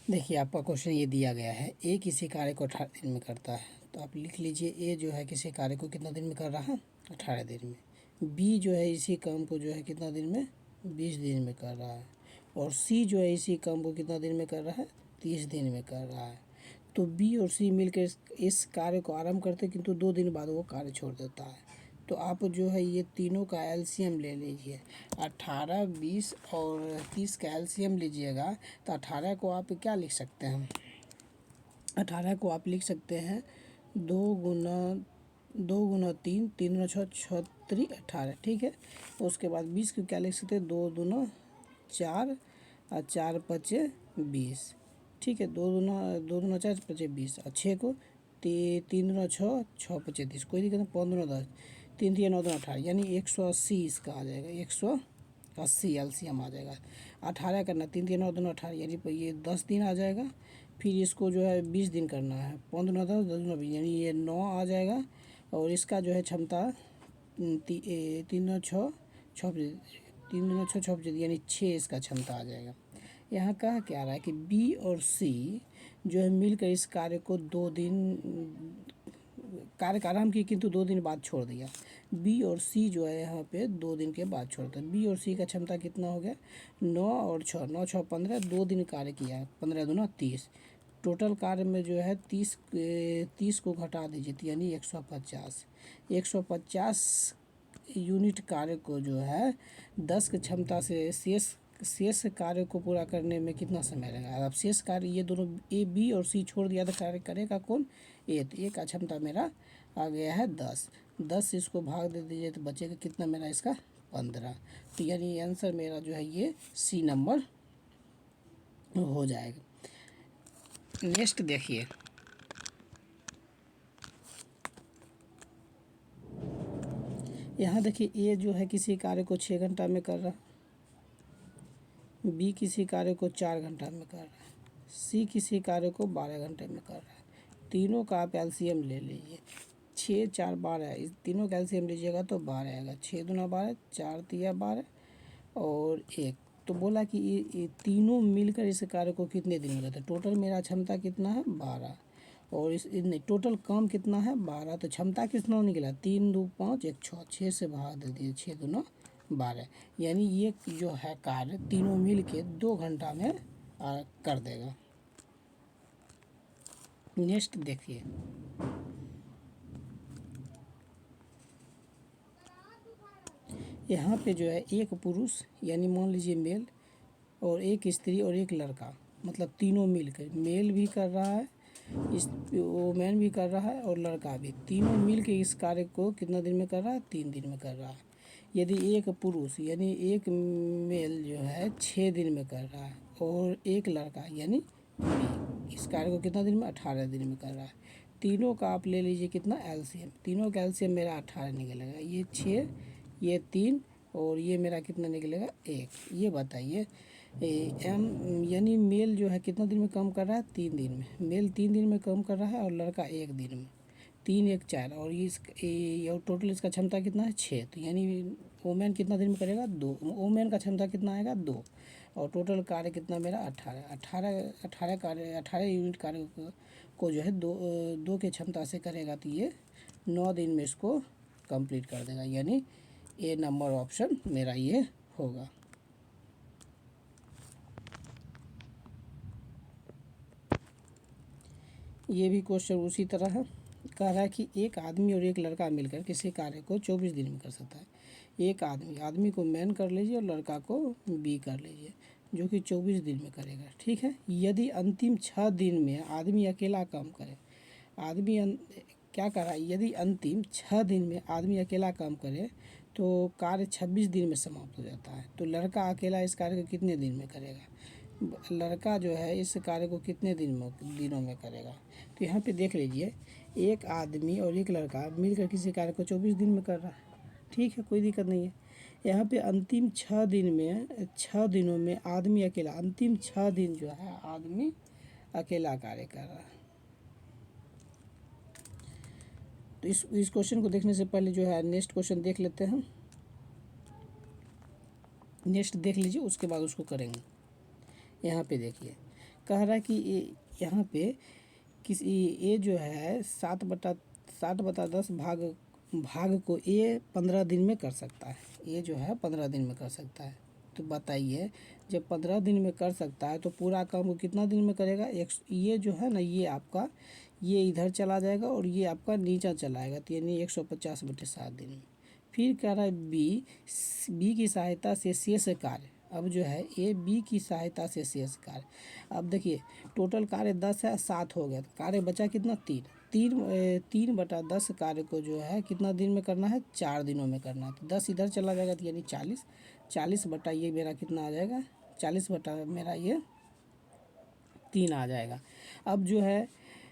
देखिए आपका क्वेश्चन ये दिया गया है, ए किसी कार्य को 18 दिन में करता है, तो आप लिख लीजिए ए जो है किसी कार्य को कितना दिन में कर रहा है, 18 दिन में। बी जो है इसी काम को जो है कितना दिन में, 20 दिन में कर रहा है। और सी जो है इसी काम को कितना दिन में कर रहा है, 30 दिन में कर रहा है। तो बी और सी मिलकर इस कार्य को आरंभ करते हैं, किंतु 2 दिन बाद वो कार्य छोड़ देता है। तो आप जो है ये तीनों का एलसीएम ले लीजिए, 18, 20 और 30 का एलसीएम लीजिएगा तो 18 को आप क्या लिख सकते हैं, 18 को आप लिख सकते हैं 2 गुना 3, 3 गुना 6, 18, ठीक है। उसके बाद 20 को क्या लिख सकते हैं, 2 दूना 4 और 4 पचे 20, ठीक है। 2 दूना 4 पचे 20 और 6 को 3 दूना 6, 6 पचे 30, कोई दिक्कत नहीं। 5 दूना 10, 3 3 9 दूना 18, यानी 180 इसका आ जाएगा, 180 एलसीएम आ जाएगा। 18 करना, 3 3 9 दूना 18, यानी ये 10 दिन आ जाएगा। फिर इसको जो है 20 दिन करना है, 5 दूना 10, 10 दूना 20, यानी ये 9 आ जाएगा। और इसका जो है क्षमता 3 दूना 6, 6 3 दूना 6, 6 यानी 6 इसका क्षमता आ जाएगा। यहाँ कहा क्या रहा है कि बी और सी जो है मिलकर इस कार्य को 2 दिन कार्य का आरंभ किया, किंतु 2 दिन बाद छोड़ दिया। बी और सी जो है यहाँ पे 2 दिन के बाद छोड़ता है। बी और सी का क्षमता कितना हो गया, 9 और 6, 9 6 15, 2 दिन कार्य किया, 15 दूना 30। टोटल कार्य में जो है 30 को घटा दीजिए, तो यानी 150 यूनिट कार्य को जो है 10 की क्षमता से शेष कार्य को पूरा करने में कितना समय लगेगा। अब शेष कार्य ये दोनों ए बी और सी छोड़ दिया तो कार्य करेगा कौन, ए। तो ए का क्षमता मेरा आ गया है 10। 10 इसको भाग दे दीजिए तो बचेगा कितना मेरा इसका, 15। तो यानी आंसर मेरा जो है ये सी नंबर हो जाएगा। नेक्स्ट देखिए, यहाँ देखिए ए जो है किसी कार्य को 6 घंटा में कर रहा है, बी किसी कार्य को 4 घंटा में कर रहा है, सी किसी कार्य को 12 घंटे में कर रहा है। तीनों का आप एलसीएम ले लीजिए, 6 4 12, इस तीनों का एलसीएम लीजिएगा तो 12 आएगा। 6 दूना 12, 4 तिया 12 और 1। तो बोला कि ये तीनों मिलकर इस कार्य को कितने दिन में करते हैं। टोटल मेरा क्षमता कितना है, 12, और इस नहीं टोटल काम कितना है, 12। तो क्षमता कितना निकला, 3 2 5 1 6, 6 से भाग दे दिए, 6 दूना 12, यानी ये जो है कार्य तीनों मिल के 2 घंटा में कर देगा। नेक्स्ट देखिए, यहाँ पे जो है एक पुरुष यानी मान लीजिए मेल और एक स्त्री और एक लड़का, मतलब तीनों मिलकर, मेल भी कर रहा है, इस वोमेन भी कर रहा है और लड़का भी, तीनों मिल के इस कार्य को कितना दिन में कर रहा है, 3 दिन में कर रहा है। यदि एक पुरुष यानी एक मेल जो है 6 दिन में कर रहा है और एक लड़का यानी बी इस कार्य को कितना दिन में, 18 दिन में कर रहा है। तीनों का आप ले लीजिए कितना एलसीएम, तीनों का एलसीएम मेरा 18 निकलेगा। ये 6, ये 3 और ये मेरा कितना निकलेगा, 1। ये बताइए एम यानी मेल जो है कितना दिन में काम कर रहा है, 3 दिन में। मेल 3 दिन में काम कर रहा है और लड़का 1 दिन में। 3 1 4 और और टोटल इसका क्षमता कितना है, 6। तो यानी वोमेन कितना दिन में करेगा, 2। वोमेन का क्षमता कितना आएगा, 2। और टोटल कार्य कितना मेरा 18 कार्य, 18 यूनिट कार्य को जो है 2 के क्षमता से करेगा, तो ये 9 दिन में इसको कंप्लीट कर देगा। यानी ए नंबर ऑप्शन मेरा ये होगा। ये भी क्वेश्चन उसी तरह है, कह रहा है कि एक आदमी और एक लड़का मिलकर किसी कार्य को 24 दिन में कर सकता है। एक आदमी को मैन कर लीजिए और लड़का को बी कर लीजिए, जो कि 24 दिन में करेगा, ठीक है। यदि अंतिम 6 दिन में आदमी अकेला काम करे, क्या कर रहा है, यदि अंतिम 6 दिन में आदमी अकेला काम करे तो कार्य 26 दिन में समाप्त हो जाता है। तो लड़का अकेला इस कार्य को कितने दिन में करेगा, लड़का जो है इस कार्य को कितने दिनों में करेगा। तो यहाँ पे देख लीजिए, एक आदमी और एक लड़का मिलकर किसी कार्य को 24 दिन में कर रहा है, ठीक है, कोई दिक्कत नहीं है। यहाँ पे अंतिम 6 दिन में, 6 दिनों में आदमी अकेला, अंतिम 6 दिन जो है आदमी अकेला कार्य कर रहा है। तो इस क्वेश्चन को देखने से पहले जो है नेक्स्ट क्वेश्चन देख लेते हैं। नेक्स्ट देख लीजिए, उसके बाद उसको करेंगे। यहाँ पे देखिए, कह रहा है कि ये यहाँ पे किसी ये जो है 7/10 भाग को ये 15 दिन में कर सकता है। ये जो है 15 दिन में कर सकता है। तो बताइए, जब 15 दिन में कर सकता है तो पूरा काम को कितना दिन में करेगा? ये जो है ना, ये आपका ये इधर चला जाएगा और ये आपका नीचा चला आएगा, तो यानी 150/7 दिन में। फिर कह रहा है बी की सहायता से शेष कार्य। अब जो है ए बी की सहायता से शेष कार्य। अब देखिए, टोटल कार्य 10 है, 7 हो गया, तो कार्य बचा कितना? 3/10 कार्य को जो है कितना दिन में करना है? 4 दिनों में करना है। तो 10 इधर चला जाएगा, तो यानी 40 बटा ये मेरा कितना आ जाएगा? 40 बटा मेरा ये 3 आ जाएगा। अब जो है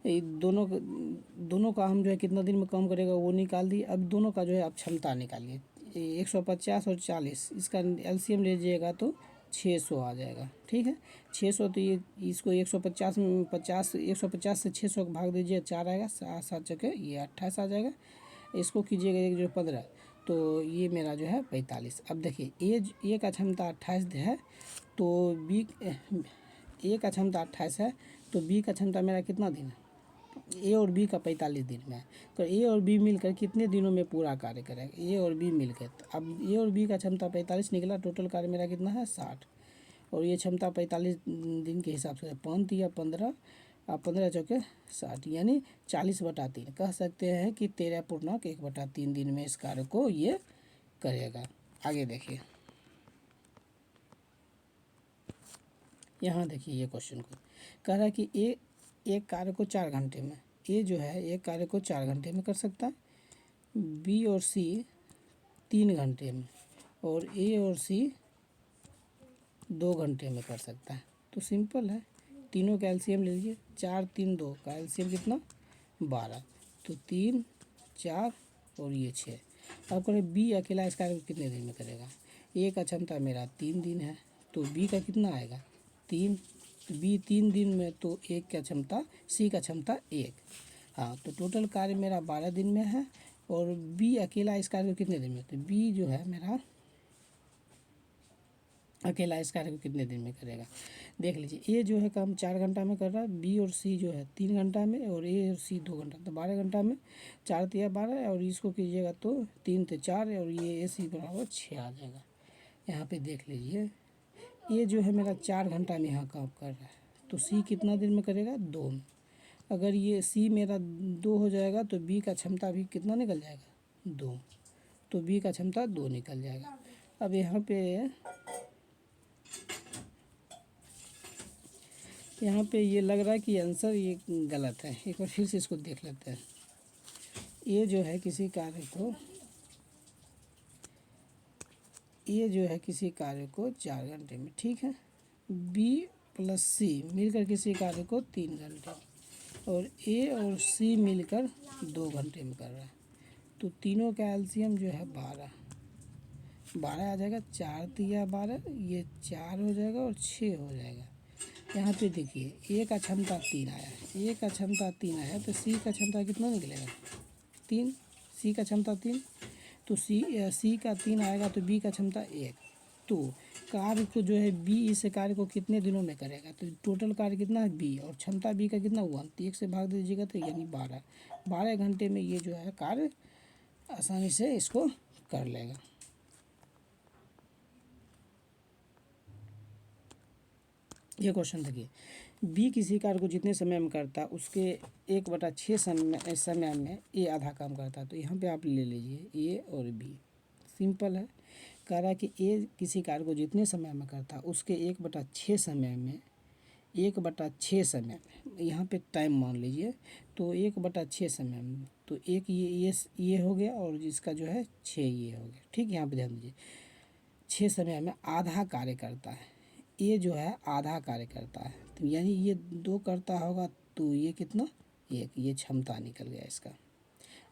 दोनों का हम जो है कितना दिन में काम करेगा वो निकाल दिए। अब दोनों का जो है आप क्षमता निकालिए। 150 और 40, इसका एलसीएम ले लीजिएगा तो 600 आ जाएगा। ठीक है, 600, तो ये इसको 150 में 150 से 600 को भाग दीजिए, 4 आएगा, 7 7 चौके ये 28 आ जाएगा। इसको कीजिएगा 1 जो 15, तो ये मेरा जो है 45। अब देखिए ए का क्षमता 28 है, तो बी ए का क्षमता 28 है, तो बी का क्षमता मेरा कितना दिन है? ए और बी का 45 दिन में है। तो ए और बी मिलकर कितने दिनों में पूरा कार्य करेगा? ए और बी मिलकर, तो अब ए और बी का क्षमता 45 निकला, टोटल कार्य मेरा कितना है? 60। और ये क्षमता 45 दिन के हिसाब से 5 या 15 और 15 चौके 60, यानी 40/3। कह सकते हैं कि 13.1/3 दिन में इस कार्य को ये करेगा। आगे देखिए, यहाँ देखिए ये क्वेश्चन को कह रहा है कि ए एक कार्य को 4 घंटे में, ए जो है एक कार्य को 4 घंटे में कर सकता है, बी और सी 3 घंटे में, और ए और सी 2 घंटे में कर सकता है। तो सिंपल है, तीनों का एलसीएम ले लीजिए। 4 3 2 का एलसीएम कितना? 12। तो 3 4 और ये 6। अब करें बी अकेला इस कार्य को कितने दिन में करेगा? ए का क्षमता मेरा 3 दिन है, तो बी का कितना आएगा? 3। तो बी 3 दिन में, तो एक का क्षमता, सी का क्षमता 1। हाँ, तो टोटल कार्य मेरा 12 दिन में है। और बी अकेला इस कार्य को कितने दिन में? तो बी जो है मेरा अकेला इस कार्य को कितने दिन में करेगा? देख लीजिए, ए जो है काम 4 घंटा में कर रहा है, बी और सी जो है 3 घंटा में, और ए और सी 2 घंटा, तो 12 घंटा में। 4 तिया 12, और इसको कीजिएगा तो 3 ते 4, और ये ए सी बराबर 6 आ जाएगा। यहाँ पे देख लीजिए, ये जो है मेरा 4 घंटा में यहाँ काम कर रहा है, तो सी कितना दिन में करेगा? 2 में। अगर ये सी मेरा 2 हो जाएगा, तो बी का क्षमता भी कितना निकल जाएगा? 2। तो बी का क्षमता 2 निकल जाएगा। अब यहाँ पे ये लग रहा है कि आंसर ये गलत है। एक बार फिर से इसको देख लेते हैं। ये जो है किसी कार्य को 4 घंटे में, ठीक है, बी प्लस सी मिलकर किसी कार्य को 3 घंटे, और ए और सी मिलकर 2 घंटे में कर रहा है। तो तीनों का एलसीएम जो है 12 आ जाएगा। 4 तिया 12, ये 4 हो जाएगा और 6 हो जाएगा। यहाँ पे देखिए, ए का क्षमता 3 आया है, ए का क्षमता 3 आया, तो सी का क्षमता कितना निकलेगा? 3। सी का क्षमता 3, तो सी का 3 आएगा, तो बी का क्षमता 1। तो कार्य को जो है बी इस कार्य को कितने दिनों में करेगा? तो टोटल कार्य कितना है? बी, और क्षमता बी का कितना हुआ? 1 से भाग दीजिएगा, तो यानी 12 घंटे में ये जो है कार्य आसानी से इसको कर लेगा। ये क्वेश्चन देखिए, बी किसी कार्य को जितने समय में करता है उसके 1/6 समय में ए आधा काम करता है। तो यहाँ पे आप ले लीजिए ए और बी, सिंपल है। कह रहा है कि ए किसी कार्य को जितने समय में करता है उसके 1/6 समय में, 1/6 समय में, यहाँ पे टाइम मान लीजिए, तो 1/6 समय में, तो एक ये हो गया, और इसका जो है 6 ये हो गया। ठीक, यहाँ पे ध्यान दीजिए, 6 समय में आधा कार्य करता है। ये जो है आधा कार्य करता है, तो यानी ये 2 करता होगा, तो ये कितना? 1। ये क्षमता निकल गया इसका।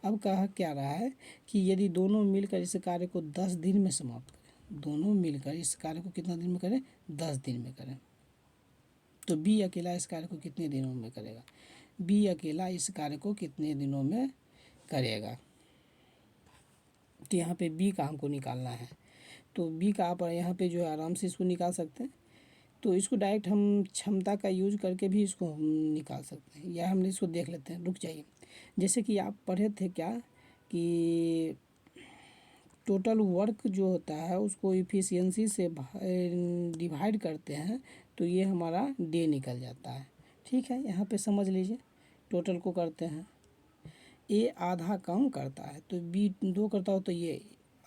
अब कहा क्या रहा है कि यदि दोनों मिलकर इस कार्य को 10 दिन में समाप्त करें, दोनों मिलकर इस कार्य को कितना दिन में करें? 10 दिन में करें, तो बी अकेला इस कार्य को कितने दिनों में करेगा? बी अकेला इस कार्य को कितने दिनों में करेगा? तो यहाँ पे बी का हमको निकालना है। तो बी का आप यहाँ पे जो है आराम से इसको निकाल सकते हैं। तो इसको डायरेक्ट हम क्षमता का यूज करके भी इसको हम निकाल सकते हैं, या हमने इसको देख लेते हैं। रुक जाइए, जैसे कि आप पढ़े थे क्या कि टोटल वर्क जो होता है उसको इफ़िशियंसी से डिवाइड करते हैं तो ये हमारा डे निकल जाता है। ठीक है, यहाँ पे समझ लीजिए, टोटल को करते हैं, ए आधा काम करता है तो बी 2 करता हो तो ये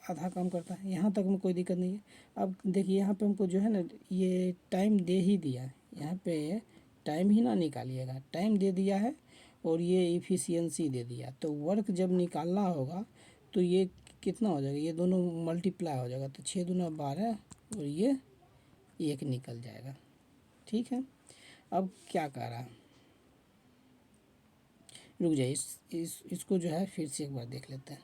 आधा काम करता है। यहाँ तक में कोई दिक्कत नहीं है। अब देखिए यहाँ पे हमको जो है ना ये टाइम दे ही दिया है, यहाँ पे टाइम ही ना निकालिएगा, टाइम दे दिया है और ये इफ़िशियंसी दे दिया। तो वर्क जब निकालना होगा तो ये कितना हो जाएगा, ये दोनों मल्टीप्लाई हो जाएगा, तो 6 दूना 12 और ये 1 निकल जाएगा। ठीक है, अब क्या कह रहा है, रुक जाइए, इसको जो है फिर से एक बार देख लेते हैं,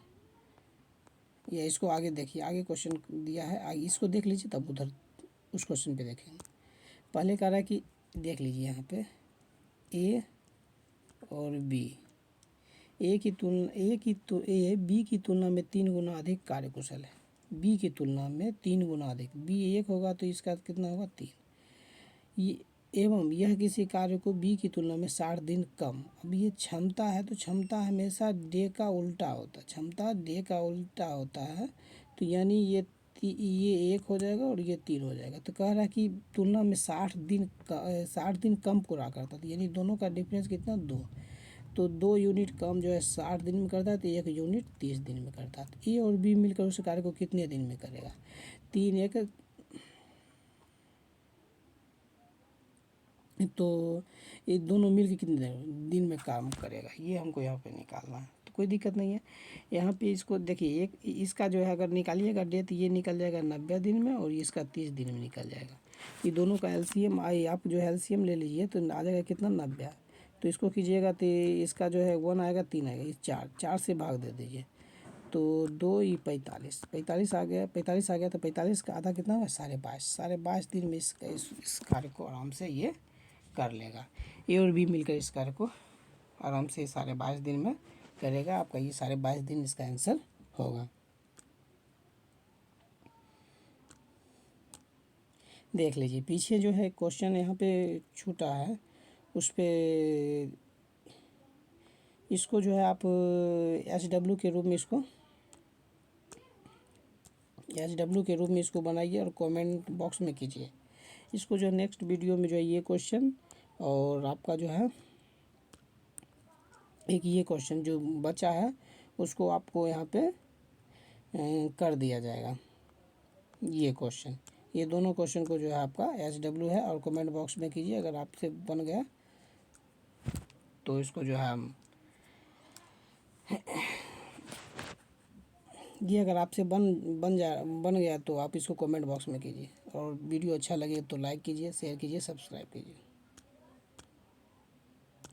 या इसको आगे देखिए, आगे क्वेश्चन दिया है, आगे इसको देख लीजिए तब उधर उस क्वेश्चन पे देखेंगे। पहले कह रहा है कि देख लीजिए यहाँ पे ए और बी, ए बी की तुलना में 3 गुना अधिक कार्यकुशल है, बी की तुलना में 3 गुना अधिक, बी 1 होगा तो इसका कितना होगा 3, ये एवं यह किसी कार्य को बी की तुलना में 60 दिन कम। अब ये क्षमता है तो क्षमता हमेशा डे का उल्टा होता है, क्षमता डे का उल्टा होता है, तो यानी ये 1 हो जाएगा और ये 3 हो जाएगा। तो कह रहा है कि तुलना में 60 दिन कम पूरा करता था, यानी दोनों का डिफरेंस कितना 2, तो 2 यूनिट कम जो है 60 दिन में करता है, तो 1 यूनिट 30 दिन में करता है। तो ए और बी मिलकर उस कार्य को कितने दिन में करेगा, 3 1, तो ये दोनों मिलकर कितने दिन में काम करेगा, ये हमको यहाँ पे निकालना है। तो कोई दिक्कत नहीं है, यहाँ पे इसको देखिए, एक इसका जो है अगर निकालिएगा डेट, ये निकल जाएगा 90 दिन में और इसका 30 दिन में निकल जाएगा। ये दोनों का एलसीएम आई, आप जो है एलसीएम ले लीजिए तो आ जाएगा कितना 90। तो इसको कीजिएगा तो इसका जो है 1 आएगा, 3 आएगा, ये 4 से भाग दे दीजिए, तो 2 ई 45 आ गया, 45 आ गया, तो 45 का आधा कितना होगा 22.5 दिन में इस कार्य को आराम से ये कर लेगा। ए और बी मिलकर इस कार्य को आराम से 22.5 दिन में करेगा। आपका ये 22.5 दिन इसका आंसर होगा। देख लीजिए पीछे जो है क्वेश्चन यहाँ पे छूटा है, उस पर इसको जो है आप HW के रूप में इसको बनाइए और कमेंट बॉक्स में कीजिए। इसको जो नेक्स्ट वीडियो में जो है ये क्वेश्चन और आपका जो है एक ये क्वेश्चन जो बचा है उसको आपको यहाँ पे कर दिया जाएगा। ये क्वेश्चन, ये दोनों क्वेश्चन को जो है आपका HW है और कमेंट बॉक्स में कीजिए। अगर आपसे बन गया तो इसको जो है हम ये अगर आपसे बन गया तो आप इसको कमेंट बॉक्स में कीजिए, और वीडियो अच्छा लगे तो लाइक कीजिए, शेयर कीजिए, सब्सक्राइब कीजिए।